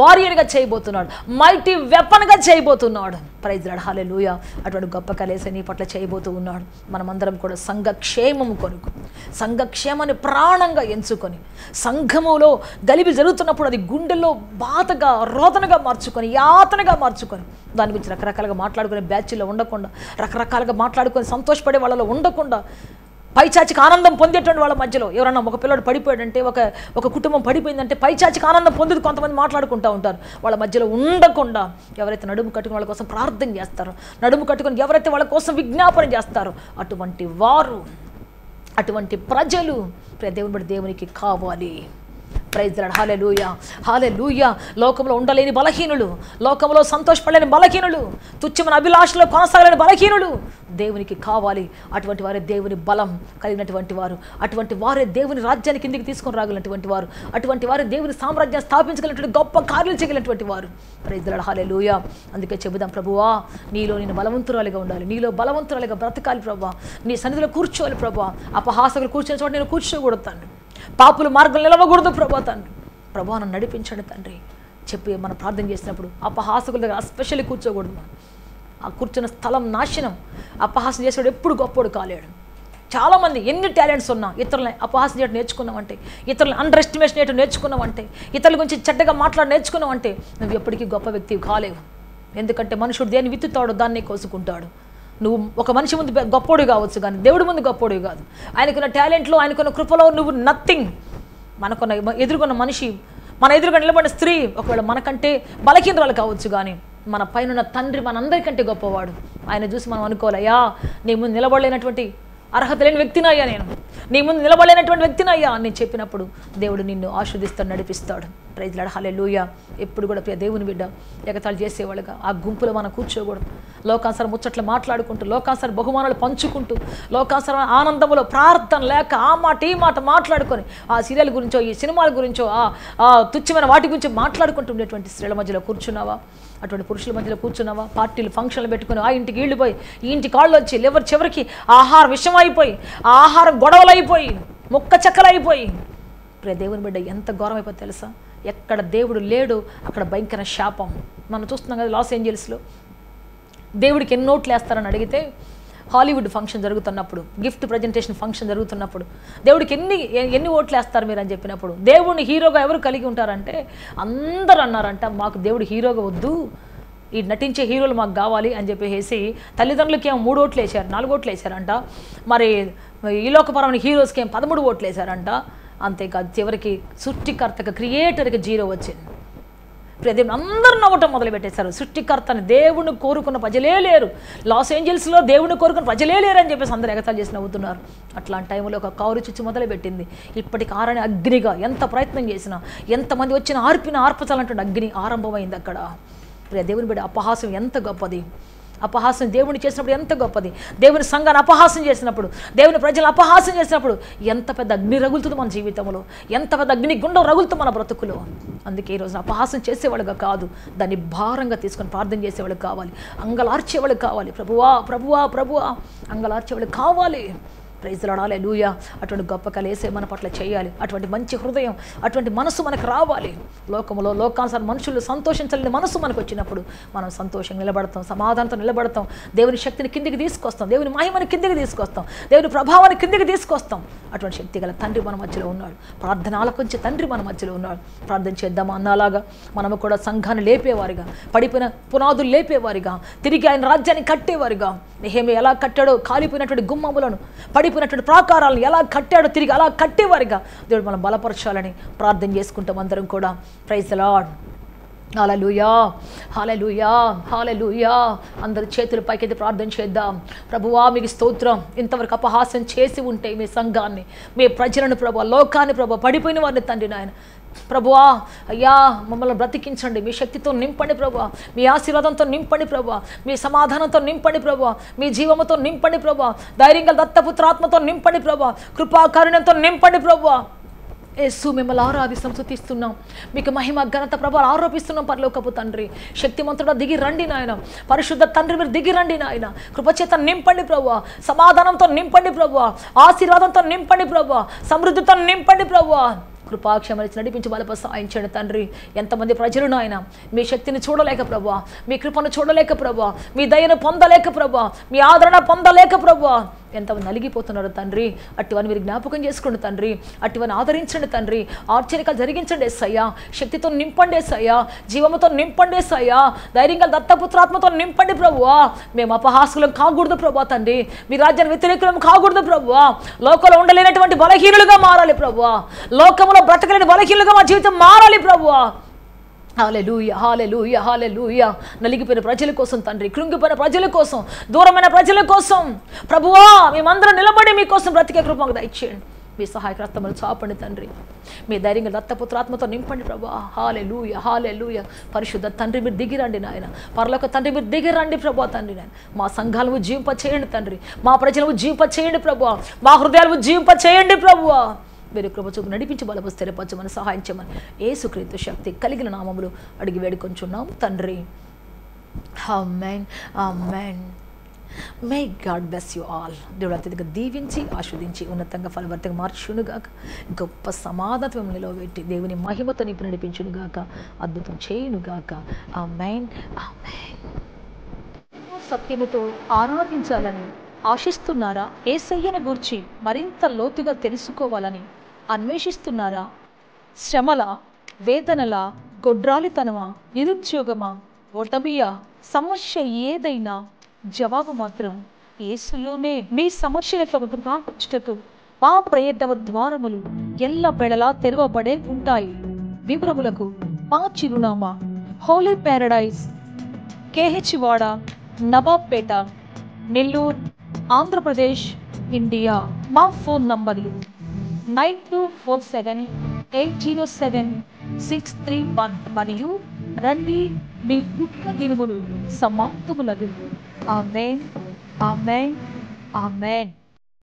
వారియర్గా చేయబోతున్నాడు, మైటీ వెపన్గా చేయబోతున్నాడు. Praise the lord. హల్లెలూయా. అటువంటి గొప్ప కలేస నీ పట్ల చేయబోతూ ఉన్నాడు. మనమందరం కూడా సంఘక్షేమము కొరకు, సంఘక్షేమాన్ని ప్రాణంగా ఎంచుకొని, సంఘములో గలిబి జరుగుతున్నప్పుడు అది గుండెల్లో బాధగా రోదనగా మార్చుకొని, యాతనగా మార్చుకొని, దాని గురించి రకరకాలుగా మాట్లాడుకునే బ్యాచ్లో ఉండకుండా, రకరకాలుగా మాట్లాడుకొని సంతోషపడే వాళ్ళలో ఉండకుండా, పైచాచికి ఆనందం పొందేటువంటి వాళ్ళ మధ్యలో ఎవరన్నా ఒక పిల్లడు పడిపోయాడంటే, ఒక కుటుంబం పడిపోయిందంటే పైచాచికి ఆనందం పొందుతూ కొంతమంది మాట్లాడుకుంటూ ఉంటారు. వాళ్ళ మధ్యలో ఉండకుండా ఎవరైతే నడుము కట్టుకుని వాళ్ళ కోసం ప్రార్థన చేస్తారో, నడుము కట్టుకుని ఎవరైతే వాళ్ళ కోసం విజ్ఞాపన చేస్తారో, అటువంటి వారు, అటువంటి ప్రజలు దేవుని బట్టి దేవునికి కావాలి. Praise the lord. హల్లెలూయా. హల్లెలూయా. లోకంలో ఉండలేని బలహీనులు, లోకంలో సంతోషపడలేని బలహీనులు, తుచ్చమైన అభిలాషలో కొనసాగలేని బలహీనులు దేవునికి కావాలి. అటువంటి వారే దేవుని బలం కలిగినటువంటి వారు, అటువంటి వారే దేవుని రాజ్యాన్ని కిందికి తీసుకొని రాగలిగినటువంటి వారు, అటువంటి వారే దేవుని సామ్రాజ్యాన్ని స్థాపించగలిగినటువంటి గొప్ప కార్యాలు చేయగలిగినటువంటి వారు. Praise the lord. హల్లెలూయా. అందుకే చెబుదాం, ప్రభువా నీలో నేను బలవంతురాలిగా ఉండాలి, నీలో బలవంతురాలిగా బ్రతకాలి ప్రభువా, నీ సన్నిధిలో కూర్చోవాలి ప్రభువా, అపహాసకులు కూర్చునే చోట నేను కూర్చోకూడదు తండ్రి, పాపులు మార్గం నిలవకూడదు ప్రభా తండ్రి, ప్రభా నన్ను నడిపించండి తండ్రి చెప్పి మనం ప్రార్థన చేసినప్పుడు అపహాసకుల దగ్గర ఎస్పెషల్లీ కూర్చోకూడదు. ఆ కూర్చున్న స్థలం నాశనం. అపహాసం చేసేవాడు ఎప్పుడు గొప్పోడు కాలేడు. చాలామంది ఎన్ని టాలెంట్స్ ఉన్నా ఇతరులని అపహాసం చేయడం నేర్చుకున్నామంటే, ఇతరులను అండర్ ఎస్టిమేషన్ చేయడం నేర్చుకున్నామంటే, ఇతరుల గురించి చెడ్డగా మాట్లాడి నేర్చుకున్నామంటే నువ్వు ఎప్పటికీ గొప్ప వ్యక్తివి కాలేవు. ఎందుకంటే మనుషుడు దేన్ని విత్తుతాడో దాన్నే కోసుకుంటాడు. నువ్వు ఒక మనిషి ముందు గొప్పోడు కావచ్చు కానీ దేవుడి ముందు గొప్పోడు కాదు. ఆయనకున్న టాలెంట్లో, ఆయనకున్న కృపలో నువ్వు నథింగ్. మనకున్న ఎదుర్కొన్న మనిషి, మన ఎదురుగా నిలబడిన స్త్రీ ఒకవేళ మనకంటే బలహీనరాలు కావచ్చు కానీ మన పైన తండ్రి మనందరికంటే గొప్పవాడు. ఆయన చూసి మనం అనుకోవాలి, అయ్యా నీ ముందు నిలబడలేనటువంటి అర్హత లేని వ్యక్తినయ్యా, నేను నీ ముందు నిలబడలేనటువంటి వ్యక్తినయ్యా అని చెప్పినప్పుడు దేవుడు నిన్ను ఆశీర్వదిస్తాడు, నడిపిస్తాడు. Praise the lord. హల్లెలూయా. ఎప్పుడు కూడా ప్రియ దేవుని బిడ్డ ఎగతాళి చేసేవాళ్ళుగా ఆ గుంపులో మనం కూర్చోకూడదు. లోకాసర ముచ్చట్లు మాట్లాడుకుంటూ, లోకాసర బహుమానాలు పంచుకుంటూ, లోకాసర ఆనందంలో ప్రార్థన లేక ఆ మాట ఈ మాట మాట్లాడుకొని, ఆ సీరియల్ గురించో ఈ సినిమాల గురించో ఆ తుచ్చమైన వాటి గురించి మాట్లాడుకుంటూ ఉండేటువంటి స్త్రీల మధ్యలో కూర్చున్నావా? అటువంటి పురుషుల మధ్యలో కూర్చున్నావా? పార్టీలు ఫంక్షన్లు పెట్టుకుని ఆ ఇంటికి వీళ్ళు పోయి ఈ ఇంటి కాళ్ళు వచ్చి ఎవరు చివరికి ఆహారం విషం అయిపోయి, ఆ ఆహారం గొడవలు అయిపోయి, ముక్క చెక్కలు అయిపోయి, ప్రియ దేవుని బిడ్డ ఎంత ఘోరం అయిపోయి తెలుసా? ఎక్కడ దేవుడు లేడు అక్కడ భయంకర శాపం. మనం చూస్తున్నాం కదా లాస్ ఏంజల్స్లో దేవుడికి ఎన్ని ఓట్లు వేస్తారని అడిగితే, హాలీవుడ్ ఫంక్షన్ జరుగుతున్నప్పుడు, గిఫ్ట్ ప్రజెంటేషన్ ఫంక్షన్ జరుగుతున్నప్పుడు దేవుడికి ఎన్ని ఓట్లు వేస్తారు మీరు అని చెప్పినప్పుడు, దేవుడిని హీరోగా ఎవరు కలిగి ఉంటారంటే అందరూ అన్నారంట, మాకు దేవుడు హీరోగా వద్దు, ఈ నటించే హీరోలు మాకు కావాలి అని చెప్పేసి తల్లిదండ్రులకి ఏమో 3 ఓట్లు వేశారు, 4 ఓట్లు వేశారంట. మరి ఈ లోకపరమైన హీరోస్కి ఏం 13 ఓట్లు వేశారంట. అంతేకాదు చివరికి సృష్టికర్తకి, క్రియేటర్కి 0 వచ్చింది. దేవుని అందరూ నవ్వటం మొదలుపెట్టేశారు. సృష్టికర్తని దేవుని కోరుకున్న ప్రజలే లేరు, లాస్ ఏంజల్స్లో దేవుని కోరుకున్న ప్రజలే లేరు అని చెప్పేసి అందరూ ఎగతాళి చేసి నవ్వుతున్నారు. అట్లాంటి టైంలో ఒక కౌరు చుచ్చు మొదలుపెట్టింది. ఇప్పటికి ఆరని అగ్నిగా ఎంత ప్రయత్నం చేసినా, ఎంతమంది వచ్చినా ఆర్పాలంటే అగ్ని ఆరంభమైంది అక్కడ. దేవుని బిడ్డ అపహాసం ఎంత గొప్పది! అపహాసం దేవుని చేసినప్పుడు ఎంత గొప్పది! దేవుని సంఘాన్ని అపహాసం చేసినప్పుడు, దేవుని ప్రజలను అపహాసం చేసినప్పుడు ఎంత పెద్ద అగ్ని రగులుతుంది మన జీవితంలో, ఎంత పెద్ద అగ్ని గుండం రగులుతుంది మన బ్రతుకులో. అందుకే ఈరోజు అపహాసం చేసేవాళ్ళుగా కాదు, దాన్ని భారంగా తీసుకొని ప్రార్థన చేసేవాళ్ళు కావాలి, అంగలార్చేవాళ్ళు కావాలి. ప్రభువా ప్రభువా ప్రభువా అంగలార్చేవాళ్ళు కావాలి. Praise the lord. హల్లెలూయా. అటువంటి గొప్ప కలేసే మన పట్ల చేయాలి. అటువంటి మంచి హృదయం, అటువంటి మనసు మనకు రావాలి. లోకంలో లోకానుసార మనుషులు సంతోషించలేని మనసు మనకు వచ్చినప్పుడు మనం సంతోషంగా నిలబడతాం, సమాధానంతో నిలబడతాం, దేవుని శక్తిని కిందికి తీసుకొస్తాం, దేవుని మహిమని కిందికి తీసుకొస్తాం, దేవుని ప్రభావాన్ని కిందికి తీసుకొస్తాం. అటువంటి శక్తి గల తండ్రి మన మధ్యలో ఉన్నాడు. ప్రార్థన ఆలకించే తండ్రి మన మధ్యలో ఉన్నాడు. ప్రార్థన చేద్దామా అన్నలాగా మనము కూడా సంఘాన్ని లేపేవారిగా, పడిపోయిన పునాదులు లేపేవారిగా, తిరిగి ఆయన రాజ్యాన్ని కట్టేవారిగా, నెహెమ్యా ఎలా కట్టాడో కాలిపోయినటువంటి గుమ్మములను, పడిపోయినటువంటి ప్రాకారాలను ఎలా కట్టాడో తిరిగి అలా కట్టేవారిగా దేవుడు మనం బలపరచాలని ప్రార్థన చేసుకుంటాం అందరం కూడా. Praise the lord. హల్లెలూయా. హల్లెలూయా. హల్లెలూయా. అందరు చేతుల పైకెత్తి ప్రార్థన చేద్దాం. ప్రభువా మీకు స్తోత్రం. ఇంతవరకు అపహాసం చేసి ఉంటే మీ సంఘాన్ని, మీ ప్రజలను ప్రభు, లోకాన్ని ప్రభు, పడిపోయిన వారిని తండ్రి నాయన ప్రభువా అయ్యా మమ్మల్ని బ్రతికించండి, మీ శక్తితో నింపండి ప్రభువా, మీ ఆశీర్వాదంతో నింపండి ప్రభువా, మీ సమాధానంతో నింపండి ప్రభువా, మీ జీవముతో నింపండి ప్రభువా, ధైర్యంగా దత్తపుత్రాత్మతో నింపండి ప్రభువా, కృపాకారుణ్యంతో నింపండి ప్రభువా. యేసు మిమ్మల్ని ఆరాధిస్తాం, స్తుతిస్తున్నాం, మీకు మహిమ ఘనత ప్రభావాలు ఆరోపిస్తున్నాం. పరలోకపు తండ్రి శక్తిమంతుడా దిగి రండి నాయన, పరిశుద్ధ తండ్రి మీరు దిగి రండి నాయన, కృపచేత నింపండి ప్రభువా, సమాధానంతో నింపండి ప్రభువా, ఆశీర్వాదంతో నింపండి ప్రభువా, సమృద్ధితో నింపండి ప్రభువా. కృపాక్షమలిచి నడిపించి బలప సాయించండి తండ్రి. ఎంతమంది ప్రజలు నాయన మీ శక్తిని చూడలేక ప్రభువా, మీ కృపను చూడలేక ప్రభువా, మీ దయను పొందలేక ప్రభువా, మీ ఆదరణ పొందలేక ప్రభువా, ఎంతమంది నలిగిపోతున్నారు తండ్రి. అటువని మీరు జ్ఞాపకం చేసుకోండి తండ్రి, అటువని ఆదరించండి తండ్రి, ఆశ్చర్యకాలు జరిగించండి యేసయ్యా, శక్తితో నింపండి యేసయ్యా, జీవముతో నింపండి యేసయ్యా, ధైర్యంగా దత్తపుత్రాత్మతో నింపండి ప్రభువా. మేము అపహాస్యులం కాకూడదు ప్రభువా తండ్రి, మీ రాజ్యాన్ని వ్యతిరేకులం కాకూడదు ప్రభువా, లోకంలో ఉండలేనటువంటి బలహీనులుగా మారాలి ప్రభువా, లోకంలో బ్రతకలేని బలహీనులుగా మా జీవితం మారాలి ప్రభువా. హల్లెలూయా, హల్లెలూయా, హల్లెలూయా. నలిగిపోయిన ప్రజల కోసం తండ్రి, కృంగిపోయిన ప్రజల కోసం, దూరమైన ప్రజల కోసం ప్రభువా, మేమందరం నిలబడి మీకోసం బ్రతికే కృపకు దయచేయండి. మీ సహాయకర్తములు చాపండి తండ్రి, మీ ధైర్యంగా దత్తపుత్రాత్మతో నింపండి ప్రభువా. హల్లెలూయా, హల్లెలూయా. పరిశుద్ధ తండ్రి మీరు దిగిరండి నాయన, పరలోక తండ్రి మీరు దిగిరండి ప్రభువా తండ్రి. నాయన మా సంఘాలను ఉజ్జీవింప చేయండి తండ్రి, మా ప్రజలను ఉజ్జీవింప చేయండి ప్రభువా, మా హృదయాలు ఉజ్జీవింప చేయండి ప్రభువా. మీరు కృప చూపు నడిపించి బలపు స్థిరపరచమని సహాయం చేయమని యేసుక్రీస్తు శక్తి కలిగిన నామములు అడిగి వేడుకొంచున్నాం తండ్రి. ఆమేన్, ఆమేన్. May God bless you all. దేవుడు అత్యధిక దీవించి ఆస్వాదించి ఉన్నతంగా ఫలవర్తంగా మార్చునుగాక, గొప్ప సమాధానం నిలవబెట్టి దేవుని మహిమతో నింపి నడిపించునుగాక, అద్భుతం చేయునుగాక. ఆమేన్, ఆమేన్. సత్యముతో ఆరాధించాలని ఆశిస్తున్నారా? యేసయ్యను గూర్చి మరింత లోతుగా తెలుసుకోవాలని అన్వేషిస్తున్నారా? శ్రమల, వేదనల, గొడ్రాలితనమా, నిరుద్యోగమా, ఓటమియా, సమస్య ఏదైనా జవాబు మాత్రం యేసులోనే. మీ సమస్యలకు కాచుటకు మా ప్రయత్న ద్వారములు ఎల్ల బెడలా తెరవబడే ఉంటాయి. వివరములకు మా చిరునామా హోలీ ప్యారడైజ్, KH వాడ, నవాబ్పేట, నెల్లూరు, ఆంధ్రప్రదేశ్, ఇండియా. మా ఫోన్ నంబర్లు 9247807631 మరియు రండి మీ పుట్టిన దినములు సమాప్తములగు. ఆమేన్, ఆమేన్, ఆమేన్.